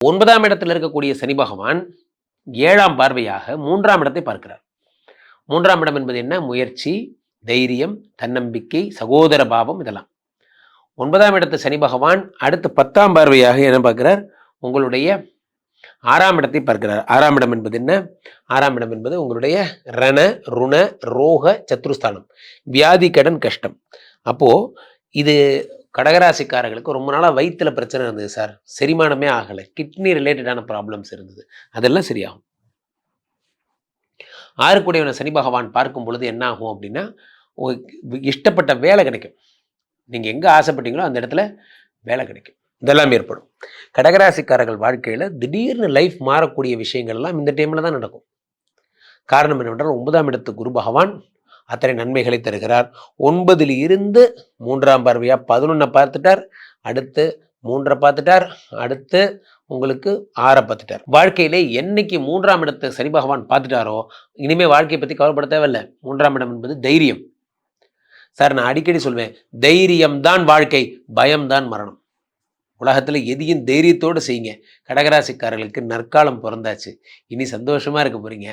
9ஆம் இடத்தில் இருக்கக்கூடிய சனி பகவான் 7ஆம் பார்வையாக 3ஆம் இடத்தை பார்க்கிறார். 3ஆம் இடம் என்பது என்ன? முயற்சி, தைரியம், தன்னம்பிக்கை, சகோதர பாவம், இதெல்லாம். 9ஆம் இடத்து சனி பகவான் அடுத்து 10ஆம் பார்வையாக என்ன பார்க்கிறார்? உங்களுடைய 6ஆம் இடத்தை பார்க்கிறார். 6ஆம் இடம் என்பது என்ன? 6ஆம் இடம் என்பது உங்களுடைய ரண, ருண, ரோக, சத்ருஸ்தானம், வியாதி, கடன், கஷ்டம். அப்போ இது கடகராசிக்காரர்களுக்கு ரொம்ப நாளாக வயிற்றுல பிரச்சனை இருந்தது சார், செரிமானமே ஆகலை, கிட்னி ரிலேட்டடான ப்ராப்ளம்ஸ் இருந்தது, அதெல்லாம் சரியாகும். 6 கூடியவனை சனி பகவான் பார்க்கும் பொழுது என்ன ஆகும் அப்படின்னா, இஷ்டப்பட்ட வேலை கிடைக்கும். நீங்கள் எங்கே ஆசைப்பட்டீங்களோ அந்த இடத்துல வேலை கிடைக்கும். இதெல்லாம் ஏற்படும். கடகராசிக்காரர்கள் வாழ்க்கையில் திடீர்னு லைஃப் மாறக்கூடிய விஷயங்கள்லாம் இந்த டைமில் தான் நடக்கும். காரணம் என்னவென்றால் 9ஆம் இடத்து குரு பகவான் அத்தனை நன்மைகளை தருகிறார். 9ல் இருந்து 3ஆம் பார்வையாக 11 பார்த்துட்டார், அடுத்து 3 பார்த்துட்டார், அடுத்து உங்களுக்கு 6 பார்த்துட்டார். வாழ்க்கையிலே என்னைக்கு 3ஆம் இடத்தை சனி பகவான் பார்த்துட்டாரோ இனிமேல் வாழ்க்கையை பற்றி கவலைப்பட தேவையில்லை. 3ஆம் இடம் என்பது தைரியம். சார், நான் அடிக்கடி சொல்வேன், தைரியம்தான் வாழ்க்கை, பயம்தான் மரணம். உலகத்தில் எதையும் தைரியத்தோடு செய்யுங்க. கடகராசிக்காரர்களுக்கு நற்காலம் பிறந்தாச்சு. இனி சந்தோஷமாக இருக்க போகிறீங்க.